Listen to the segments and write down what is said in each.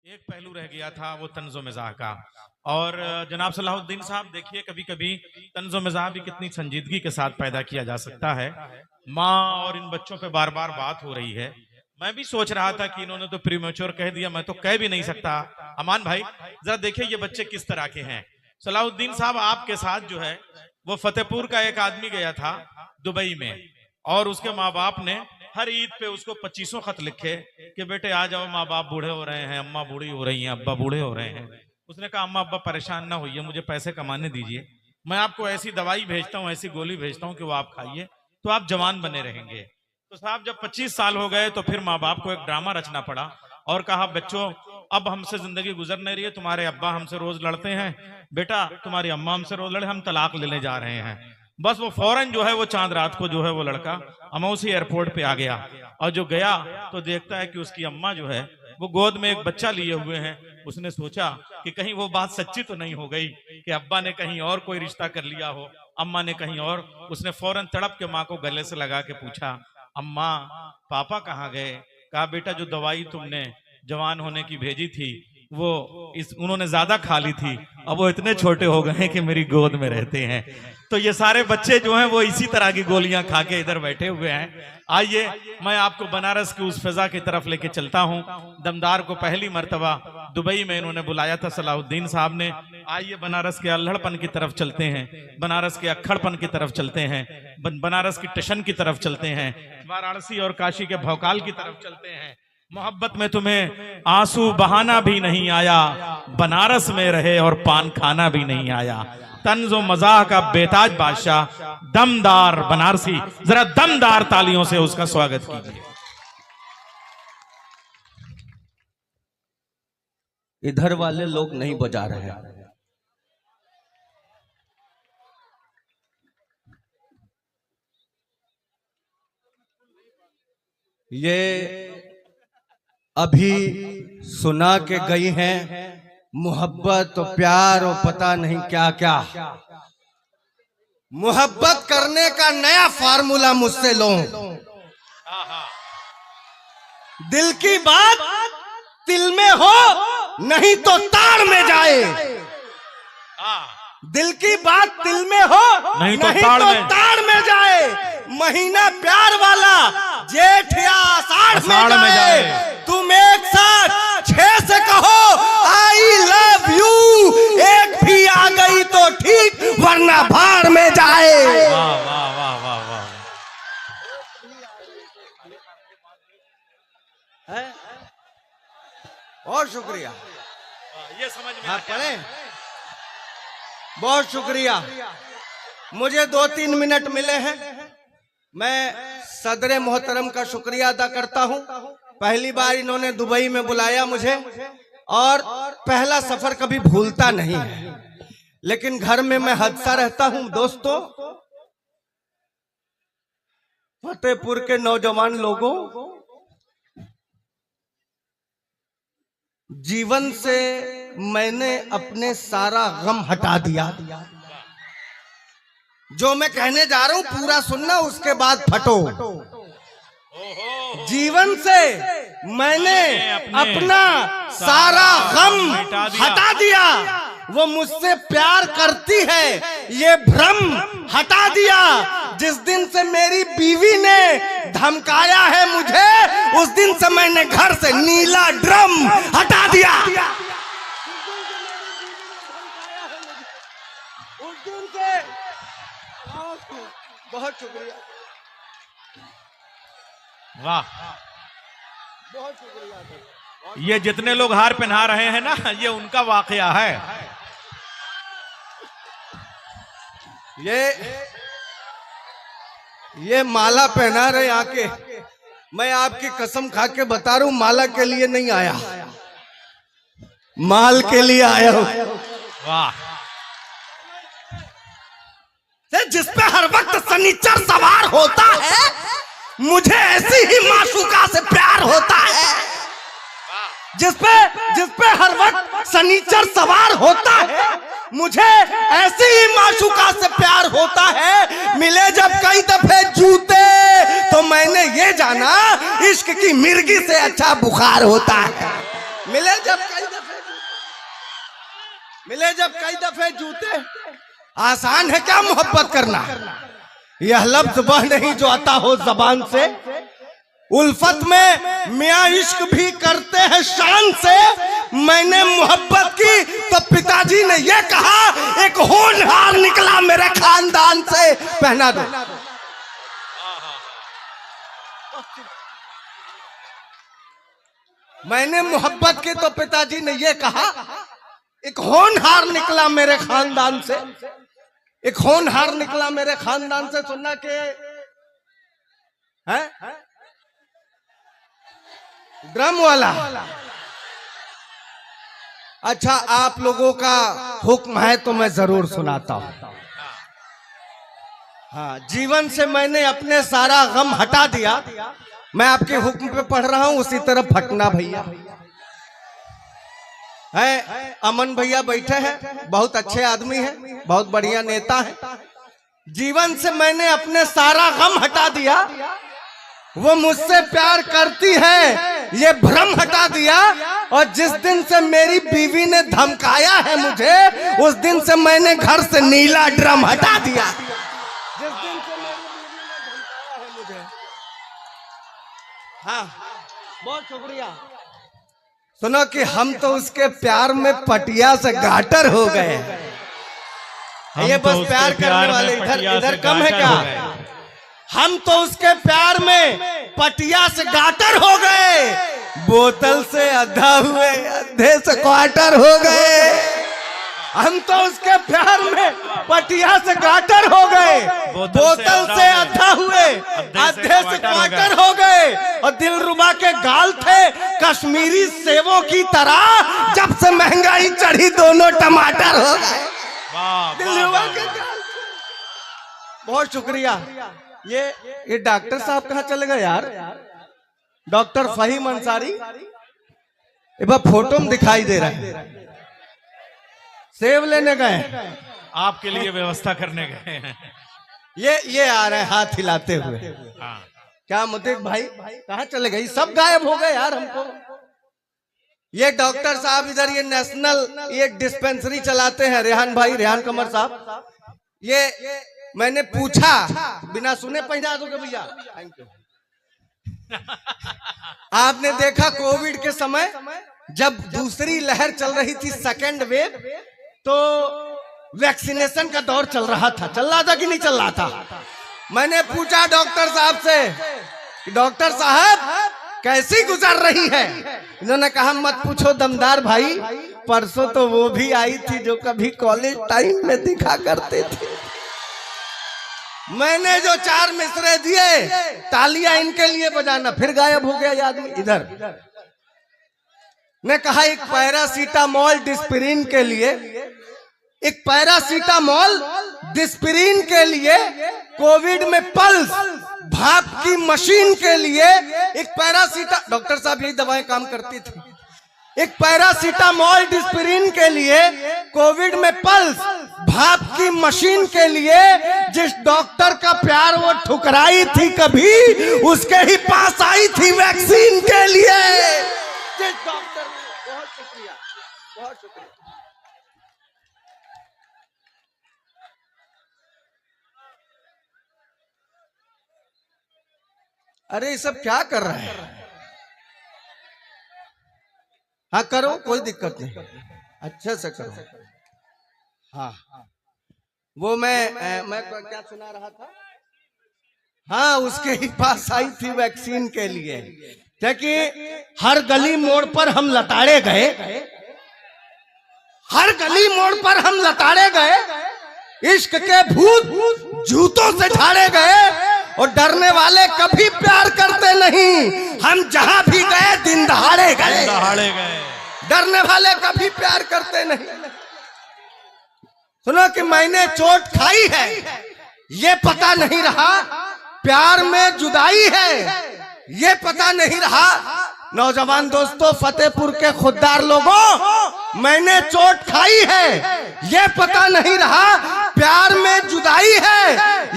एक पहलू रह गया था वो तंज़ो मिज़ाह का। और जनाब सलाहुद्दीन साहब देखिए, कभी कभी तंज़ो मिज़ाह भी कितनी संजीदगी के साथ पैदा किया जा सकता है। माँ और इन बच्चों पे बार बार बात हो रही है। मैं भी सोच रहा था कि इन्होंने तो प्रीमेच्योर कह दिया, मैं तो कह भी नहीं सकता। अमान भाई जरा देखिए ये बच्चे किस तरह के हैं। सलाहुद्दीन साहब आपके साथ जो है वो फतेहपुर का एक आदमी गया था दुबई में, और उसके माँ बाप ने हर ईद पे उसको 2500 खत लिखे कि बेटे आ जाओ, माँ बाप बूढ़े हो रहे हैं, अम्मा बूढ़ी हो रही हैं, अब्बा बूढ़े हो रहे हैं। उसने कहा अम्मा अब्बा परेशान ना होइए, मुझे पैसे कमाने दीजिए, मैं आपको ऐसी दवाई भेजता हूँ, ऐसी गोली भेजता हूँ कि वो आप खाइए तो आप जवान बने रहेंगे। तो साहब जब 25 साल हो गए तो फिर माँ बाप को एक ड्रामा रचना पड़ा और कहा बच्चों अब हमसे जिंदगी गुजर नहीं रही है, तुम्हारे अब्बा हमसे रोज लड़ते हैं, बेटा तुम्हारी अम्मा हमसे रोज लड़े, हम तलाक लेने जा रहे हैं। बस वो फौरन जो है वो चांद रात को जो है वो लड़का अमौसी एयरपोर्ट पे आ गया, और जो गया तो देखता है कि उसकी अम्मा जो है वो गोद में एक बच्चा लिए हुए हैं। उसने सोचा कि कहीं वो बात सच्ची तो नहीं हो गई कि अब्बा ने कहीं और कोई रिश्ता कर लिया हो, अम्मा ने कहीं और। उसने फौरन तड़प के माँ को गले से लगा के पूछा अम्मा पापा कहाँ गए? कहा बेटा जो दवाई तुमने जवान होने की भेजी थी वो उन्होंने ज्यादा खा ली थी, अब वो इतने छोटे हो गए हैं कि मेरी गोद में रहते हैं। तो ये सारे बच्चे जो हैं वो इसी तरह की गोलियां खा के इधर बैठे हुए हैं। आइए मैं आपको बनारस की उस फिजा की तरफ लेके चलता हूं। दमदार को पहली मर्तबा दुबई में इन्होंने बुलाया था सलाहुद्दीन साहब ने। आइए बनारस के अल्हड़पन की तरफ चलते हैं, बनारस के अक्खड़पन की तरफ चलते हैं, बनारस की टशन की तरफ चलते हैं, वाराणसी और काशी के भौकाल की तरफ चलते हैं। मोहब्बत में तुम्हें आंसू बहाना भी नहीं आया, बनारस में रहे और पान खाना भी नहीं आया। तंज़ो मज़ाह का बेताज बादशाह दमदार बनारसी, जरा दमदार तालियों से उसका स्वागत कीजिए। इधर वाले लोग नहीं बजा रहे हैं। ये अभी सुना के गई हैं मोहब्बत और प्यार और पता नहीं क्या क्या। मोहब्बत करने का नया फार्मूला मुझसे लो। दिल की बात दिल में हो नहीं तो ताड़ में जाए। दिल की बात दिल में हो नहीं तो ताड़ में जाए। महीना प्यार वाला जेठ या आषाढ़ में जाए। तुम एक साथ 6 से कहो आई लव यू, एक भी आ गई तो ठीक वरना भाड़ में जाए। वाह वाह वाह वाह वाह। बहुत शुक्रिया, ये समझ में हाँ पढ़े। बहुत शुक्रिया। मुझे 2-3 मिनट मिले हैं। मैं सदर मोहतरम का शुक्रिया अदा करता हूं। पहली बार इन्होंने दुबई में बुलाया मुझे, और पहला सफर कभी भूलता नहीं है। लेकिन घर में मैं हदसा रहता हूं दोस्तों। फतेहपुर के नौजवान लोगों, जीवन से मैंने अपने सारा गम हटा दिया। जो मैं कहने जा रहा हूं पूरा सुनना, उसके बाद फटो। जीवन से मैंने अपना सारा गम हटा दिया। वो मुझसे प्यार करती है ये भ्रम हटा दिया। जिस दिन से मेरी बीवी ने धमकाया है मुझे, उस दिन से मैंने घर से नीला ड्रम हटा दिया। उस दिन से बहुत शुक्रिया, वाह। बहुत शुक्रिया। ये जितने लोग हार पहना रहे हैं ना, ये उनका वाकया है। ये माला पहना रहे आके। मैं आपकी कसम खा के बता रहा हूं, माला के लिए नहीं आया, माल के लिए आया हूं। वाह। जिस पे हर वक्त सनीचर सवार होता है, मुझे ऐसी ही माशूका से प्यार होता है। जिस पे हर वक्त सनीचर सवार होता है, मुझे ऐसी ही माशूका से प्यार होता है। मिले जब कई दफे जूते तो मैंने ये जाना इश्क की मिर्गी से अच्छा बुखार होता है। मिले जब कई दफे जूते। आसान है क्या मोहब्बत करना? यह लफ्ज वह नहीं जो आता हो जबान से। उल्फत में मियाँ इश्क भी करते हैं शान से। मैंने मोहब्बत की तो पिताजी ने यह कहा, एक होनहार निकला मेरे खानदान से। पहना दो। मैंने मोहब्बत की तो पिताजी ने यह कहा, एक होनहार निकला मेरे खानदान से। एक होनहार निकला मेरे खानदान से। सुनना के है ड्रम वाला। अच्छा, आप लोगों का हुक्म है तो मैं जरूर सुनाता हूं। हाँ, जीवन से मैंने अपने सारा गम हटा दिया। मैं आपके हुक्म पे पढ़ रहा हूं, उसी तरफ फटना भैया है। अमन भैया बैठे हैं, बहुत अच्छे आदमी हैं, बहुत बढ़िया नेता है। जीवन से मैंने अपने सारा गम हटा दिया। वो मुझसे प्यार करती है ये भ्रम हटा दिया। और जिस दिन से मेरी बीवी ने धमकाया है मुझे, उस दिन से मैंने घर से नीला ड्रम हटा दिया। जिस दिन से मेरी बीवी ने धमकाया है मुझे। हाँ, बहुत शुक्रिया। सुनो कि हम तो उसके प्यार में पटिया से गाटर हो गए। ये बस प्यार करने वाले इधर कम है क्या? हम तो उसके प्यार में पटिया से गाटर हो गए। बोतल से अद्धा हुए, अद्धे से क्वार्टर हो गए। हम तो उसके प्यार में पटिया से गाटर हो गए। बोतल से अद्धा हुए, अद्धे से क्वार्टर हो गए। और दिलरुबा के गाल थे कश्मीरी सेवों की तरह। जब से महंगाई चढ़ी दोनों टमाटर हो गए। दिलरुबा के गाल। बहुत शुक्रिया। ये डॉक्टर साहब कहाँ चले गए यार? डॉक्टर फहीम अंसारी एक बार फोटो में दिखाई दे रहा है। सेब लेने गए, आपके लिए व्यवस्था करने गए हैं। ये आ रहे हैं हाथ हिलाते हुए। क्या मुद्दे भाई कहाँ चले गए? सब गायब हो गए यार हमको। ये डॉक्टर साहब इधर ये नेशनल ये डिस्पेंसरी चलाते हैं, रेहान कमर साहब। ये मैंने पूछा, बिना सुने पहना दोगे भैया? Thank you. आपने देखा कोविड के समय जब दूसरी लहर चल रही थी, सेकेंड वेव, तो वैक्सीनेशन का दौर चल रहा था कि नहीं चल रहा था? मैंने पूछा डॉक्टर साहब से, डॉक्टर साहब कैसी गुजर रही है? इन्होंने कहा मत पूछो दमदार भाई, परसों तो वो भी आई थी जो कभी कॉलेज टाइम में दिखा करते थे। मैंने जो 4 मिसरे दिए, तालियां इनके लिए बजाना, फिर गायब हो गया ये आदमी। इधर ने कहा एक पैरासीटामोल डिस्पिरिन के लिए, एक पैरासीटामोल डिस्पिरिन के लिए, कोविड में पल्स भाप की मशीन के लिए एक डॉक्टर साहब यही दवाएं काम करती थी। एक पैरासीटामोल डिस्पिरिन के लिए, कोविड में पल्स भाप की मशीन के लिए, जिस डॉक्टर का प्यार वो ठुकराई थी कभी, उसके ही पास आई थी वैक्सीन के लिए। जिस डॉक्टर, बहुत शुक्रिया, बहुत शुक्रिया। अरे ये सब क्या कर रहे हैं? हाँ करो, कोई दिक्कत नहीं, अच्छे से करो। हाँ, वो मैं क्या सुना रहा था? हाँ, उसके ही पास आई थी वैक्सीन के लिए, क्योंकि हर गली मोड़ पर हम लताड़े गए, हर गली मोड़ पर हम लताड़े गए, इश्क के भूत जूतों से झाड़े गए। और डरने वाले कभी प्यार करते नहीं, हम जहां भी गए दिन दहाड़े गए। डरने वाले कभी प्यार करते नहीं। सुनो कि मैंने चोट खाई है, ये पता नहीं रहा प्यार में जुदाई है, ये पता नहीं रहा। नौजवान दोस्तों, फतेहपुर के खुददार लोगों, मैंने चोट खाई है, ये पता नहीं रहा प्यार में जुदाई है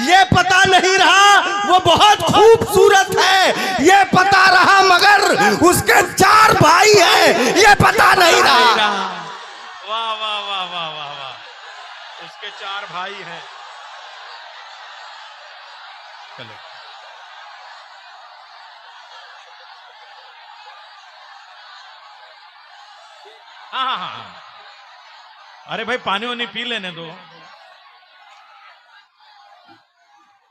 ये पता नहीं रहा। वो बहुत खूबसूरत है ये पता रहा, मगर उसके 4 भाई हैं ये पता नहीं रहा। वाह वाह वाह वाह वाह वाह, उसके 4 भाई हैं। चलो हाँ हाँ हाँ, अरे भाई पानी वानी पी लेने दो।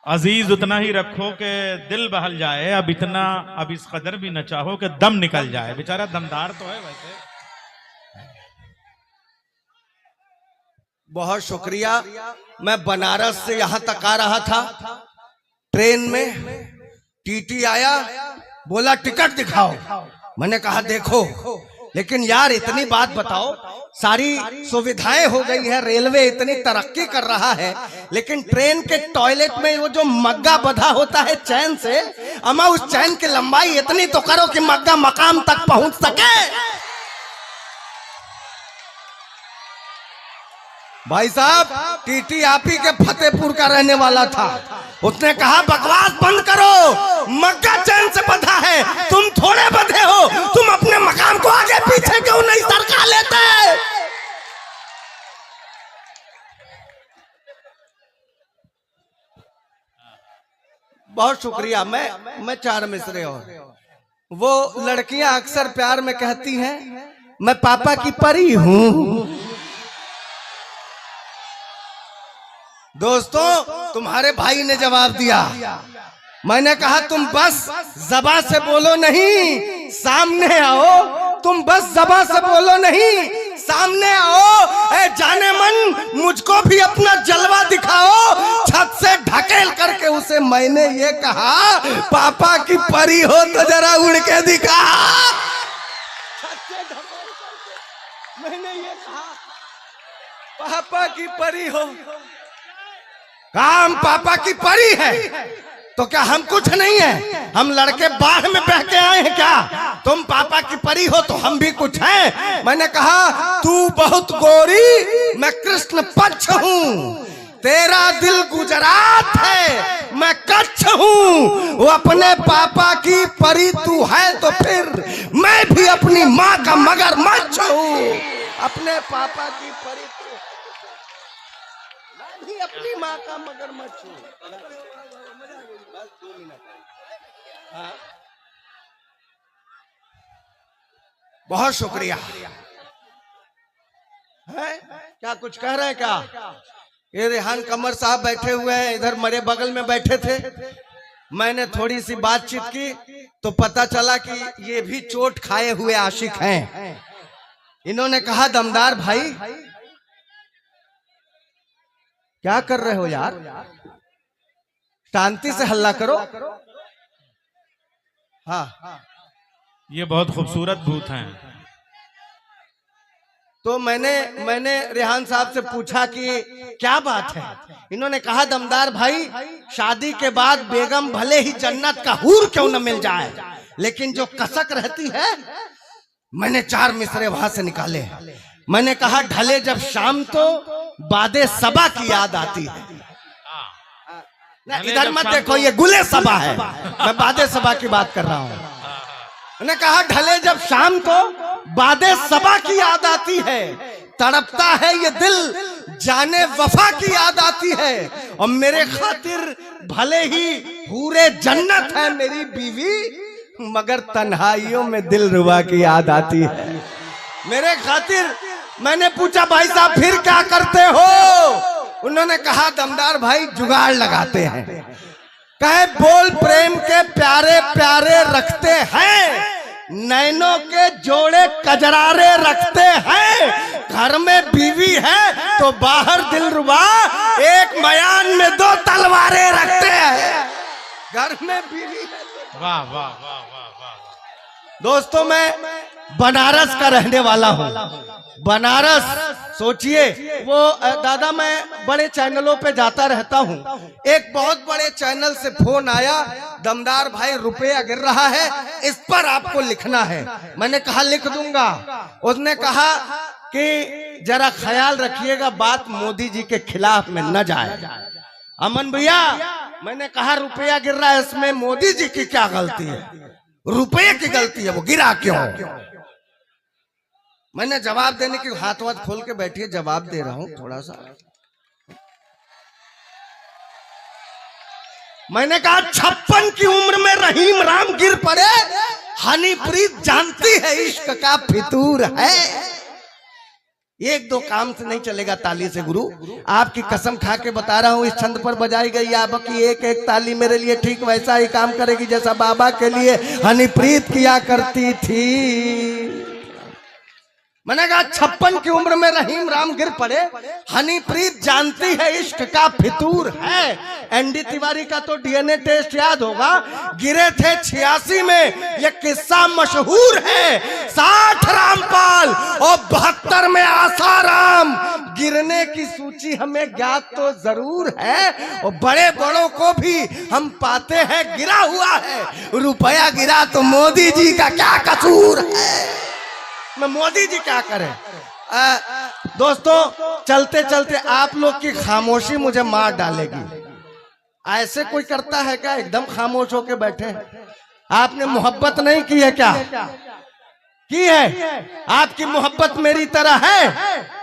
अजीज उतना ही रखो कि दिल बहल जाए, अब इतना अब इस कदर भी न चाहो कि दम निकल जाए। बेचारा दमदार तो है वैसे। बहुत शुक्रिया। मैं बनारस से यहां तक आ रहा था, ट्रेन में टीटी आया, बोला टिकट दिखाओ। मैंने कहा देखो, लेकिन यार इतनी बात बताओ, सारी सुविधाएं हो गई है, रेलवे इतनी तरक्की कर रहा है, लेकिन ट्रेन के टॉयलेट में वो जो मग्गा बंधा होता है चैन से, अमा उस चैन की लंबाई इतनी तो करो कि मग्गा मकाम तक पहुंच सके। भाई साहब, टीटी आप ही के फतेहपुर का रहने वाला था, उसने कहा बकवास बंद करो, मग्गा चैन से बंधा है, तुम थोड़े बंधे हो, तुम अपने मकाम को आगे पीछे क्यों नहीं सरका लेते। बहुत शुक्रिया। मैं 4 मिसरे और वो लड़कियां अक्सर प्यार में कहती हैं मैं पापा की परी हूं। दोस्तों, तुम्हारे भाई ने जवाब दिया। मैंने कहा तुम बस ज़बान से बोलो नहीं, सामने आओ। तुम बस ज़बान से बोलो नहीं, सामने आओ। ए जाने मन, मुझको भी अपना जलवा दिखाओ। छत से ढकेल करके उसे मैंने ये कहा पापा की परी हो तो जरा उड़ के दिखा। छत से ढकेल करके मैंने ये कहा पापा की परी हो। काम पापा की परी है तो क्या हम कुछ नहीं है? हम लड़के बाढ़ में बह के आए हैं क्या? तुम पापा की परी हो तो हम भी कुछ हैं। मैंने कहा तू बहुत गोरी, मैं कृष्ण पक्ष हूँ, तेरा दिल गुजरात है, मैं कच्छ हूँ। वो अपने पापा की परी तू है तो फिर मैं भी अपनी माँ का मगरमच्छ हूँ। अपने पापा की परी भी अपनी माँ का मगरमच्छ हूँ। बस 2 मिनट। हाँ? बहुत शुक्रिया। है क्या कुछ कह रहे हैं क्या? ये रेहान कमर साहब बैठे हुए हैं, इधर मेरे बगल में बैठे थे। मैंने थोड़ी सी बातचीत की तो पता चला कि ये भी चोट खाए हुए आशिक हैं। इन्होंने कहा दमदार भाई क्या कर रहे हो यार, शांति से हल्ला करो। हाँ, ये बहुत खूबसूरत भूत हैं। तो मैंने रेहान साहब से पूछा कि क्या बात है। इन्होंने कहा दमदार भाई, शादी के बाद बेगम भले ही जन्नत का हूर क्यों न मिल जाए, लेकिन जो कसक रहती है। मैंने 4 मिसरे वहां से निकाले। मैंने कहा ढले जब शाम तो बादे सबा की याद आती है। इधर मत देखो, ये गुले सबा है, मैं बादे सबा की बात कर रहा हूँ। मैंने कहा ढले जब शाम तो बादे सबा की याद आती है, तड़पता है ये दिल, जाने वफा की याद आती है। और मेरे खातिर भले ही हूरे जन्नत है मेरी बीवी, मगर तन्हाइयों में दिल रुबा की याद आती है मेरे खातिर। मैंने पूछा भाई साहब फिर क्या करते हो? उन्होंने कहा दमदार भाई जुगाड़ लगाते हैं। कहे बोल प्रेम के प्यारे प्यारे रखते हैं, नैनों के जोड़े कजरारे रखते हैं। घर में बीवी है तो बाहर दिलरुबा, एक मयान में 2 तलवारें रखते हैं। घर में बीवी है। वाह वाह वाह वाह वाह। दोस्तों, मैं बनारस का रहने वाला हूँ। बनारस सोचिए, वो दादा मैं बड़े चैनलों पे जाता रहता हूँ। एक बहुत बड़े चैनल से फोन आया, दमदार भाई रुपया गिर रहा है, इस पर आपको लिखना है। मैंने कहा लिख दूंगा। उसने कहा कि जरा ख्याल रखिएगा बात मोदी जी के खिलाफ में न जाए। अमन भैया, मैंने कहा रुपया गिर रहा है, इसमें मोदी जी की क्या गलती है? रुपये की गलती है, वो गिरा क्यों? मैंने जवाब देने की, हाथ वाथ खोल के बैठिए, जवाब दे रहा हूं थोड़ा सा। मैंने कहा 56 की उम्र में रहीम राम गिर पड़े, हनीप्रीत जानती है इश्क का फितूर है। एक दो काम से नहीं चलेगा ताली से गुरु, आपकी कसम खा के बता रहा हूं, इस छंद पर बजाई गई आपकी एक एक ताली मेरे लिए ठीक वैसा ही काम करेगी जैसा बाबा के लिए हनीप्रीत किया करती थी। मैंने कहा 56 की उम्र में रहीम राम गिर पड़े, हनीप्रीत जानती है इश्क का फितूर है। एनडी तिवारी का तो डीएनए टेस्ट याद होगा, गिरे थे 86 में, यह किस्सा मशहूर है। 60 रामपाल और 72 में आसाराम, गिरने की सूची हमें ज्ञात तो जरूर है, और बड़े बड़ों को भी हम पाते हैं गिरा हुआ है। रुपया गिरा तो मोदी जी का क्या कसूर है? मैं मोदी जी क्या करें? दोस्तों, चलते चलते आप लोग की खामोशी मुझे मार डालेगी। ऐसे कोई करता है क्या? एकदम खामोश होके बैठे। आपने मोहब्बत नहीं की है क्या? की है? आपकी मोहब्बत मेरी तरह है?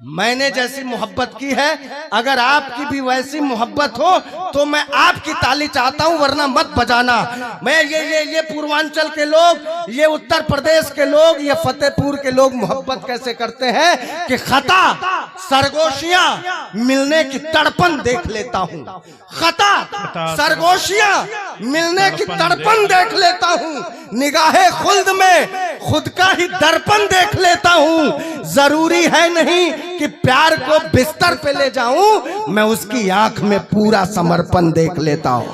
मैंने जैसी मोहब्बत की है, अगर आपकी भी वैसी मोहब्बत हो तो मैं आपकी ताली चाहता हूं, वरना मत बजाना। मैं ये पूर्वांचल के लोग, ये उत्तर प्रदेश के लोग, ये फतेहपुर के लोग मोहब्बत कैसे करते हैं कि खता सरगोशियां मिलने की तड़पन देख लेता हूं। खता सरगोशियां मिलने की तड़पन देख लेता हूं। निगाहे खुल्द में खुद का ही दर्पण देख लेता हूं। जरूरी है नहीं कि प्यार को बिस्तर पे ले जाऊं, मैं उसकी आंख में पूरा समर्पण देख लेता हूं।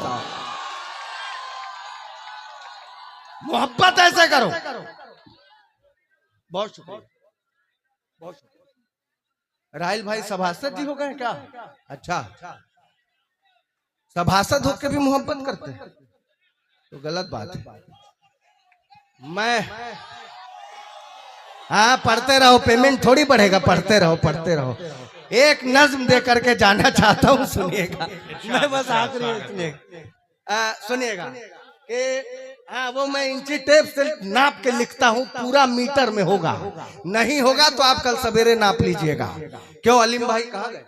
मोहब्बत ऐसे करो। बहुत शुक्रिया, बहुत शुक्रिया। राहिल भाई सभासद जी हो गए क्या? अच्छा, सभासद होकर भी मोहब्बत करते हैं तो गलत बात है। मैं हाँ, पढ़ते रहो, पेमेंट थोड़ी बढ़ेगा, पढ़ते रहो पढ़ते रहो। एक नज्म दे करके जाना चाहता हूँ, सुनिएगा। मैं बस आखिरी सुनिएगा कि हाँ, वो मैं इंची टेप से नाप के लिखता हूँ, पूरा मीटर में होगा, नहीं होगा तो आप कल सवेरे नाप लीजिएगा। क्यों अलीम भाई कहाँ गए?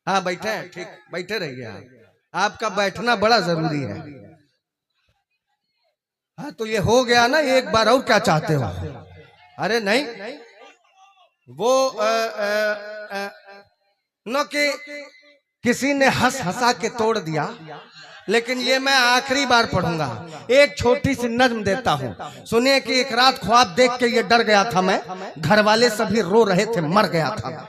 हाँ बैठे हैं, ठीक, बैठे रहिए आप, आपका बैठना बड़ा जरूरी है। हाँ तो ये हो गया ना, एक बार और क्या चाहते हो? अरे नहीं, वो न कि किसी ने हंस हंसा के तोड़ दिया, लेकिन ये मैं आखिरी बार पढ़ूंगा। एक छोटी सी नज्म देता हूँ, सुनिए कि एक रात ख्वाब देख के ये डर गया था मैं, घर वाले सभी रो रहे थे, मर गया था मैं।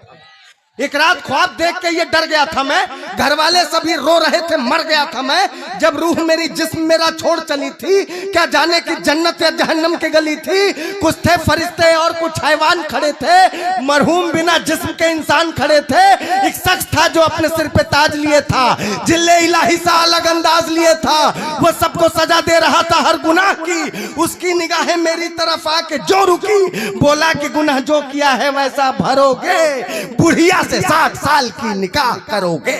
एक रात ख्वाब देख के ये डर गया था मैं, घर वाले सभी रो रहे थे, मर गया था मैं। जब रूह मेरी जिस्म मेरा छोड़ चली थी, क्या जाने कि जन्नत या जहन्नम की गली थी। कुछ थे फरिश्ते और कुछ हैवान खड़े थे, मरहूम बिना जिस्म के इंसान खड़े थे। एक शख्स था जो अपने सिर पे ताज लिए था, जिल्ले इलाही सा अलग अंदाज लिए था, वो सबको सजा दे रहा था हर गुनाह की। उसकी निगाहें मेरी तरफ आके जो रुकी, बोला कि गुनाह जो किया है वैसा भरोगे, बुढ़िया से 60 साल की निकाह करोगे।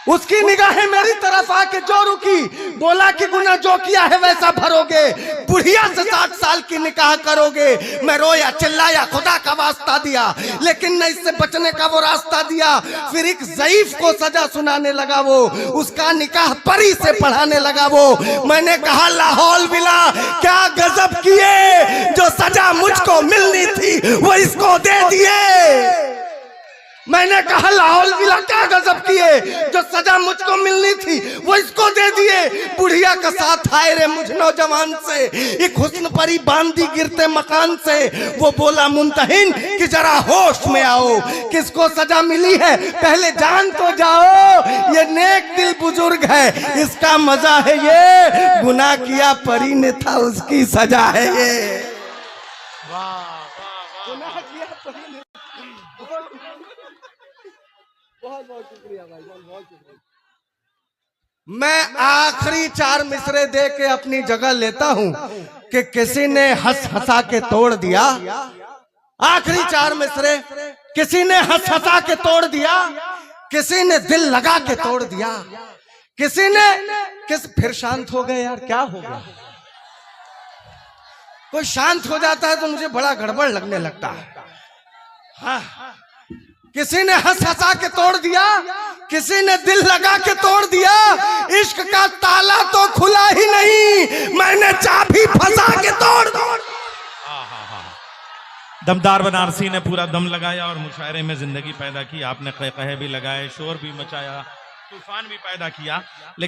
उसकी निगाहें मेरी तरफ आके जो रुकी, बोला कि गुनाह जो किया है वैसा भरोगे, बुढ़िया से 60 साल की निकाह करोगे। मैं रोया चिल्लाया, खुदा का वास्ता दिया, लेकिन न इससे बचने का वो रास्ता दिया। फिर एक ज़ईफ को सजा सुनाने लगा वो, उसका निकाह परी से पढ़ाने लगा वो। मैंने कहा लाहौल बिला क्या गजब किए, जो सजा मुझको मिलनी थी वो इसको दे दिए। मैंने कहा लाहौल बिला क्या गजब किए, जो सजा मुझको मिलनी थी वो इसको दे दिए। बुढ़िया का साथ आए रे मुझ नौजवान से, एक हुस्न परी बांधी गिरते मकान से। वो बोला मुंतहिन कि जरा होश में आओ, किसको सजा मिली है पहले जान तो जाओ। ये नेक दिल बुजुर्ग है, इसका मजा है ये, गुनाह किया परी ने था उसकी सजा है ये। गुनाह किया परी ने, बहुत बहुत शुक्रिया भाई, बहुत शुक्रिया। मैं आखिरी 4 मिसरे दे के अपनी जगह लेता हूं कि किसी ने हंस हंसा के तोड़ दिया। आखिरी 4 मिसरे किसी ने हंस हंसा के तोड़ दिया, किसी ने दिल लगा के तोड़ दिया, किसी ने फिर शांत हो गए। यार क्या हो गया? कोई शांत हो जाता है तो मुझे बड़ा गड़बड़ लगने लगता है। हाँ, किसी ने हंस हंसा के तोड़ दिया, किसी ने दिल लगा के तोड़ दिया। इश्क का ताला तो खुला ही नहीं, मैंने चाबी फंसा के तोड़ तोड़। दमदार बनारसी ने पूरा दम लगाया और मुशायरे में जिंदगी पैदा की। आपने कहे भी लगाए, शोर भी मचाया, तूफान भी पैदा किया।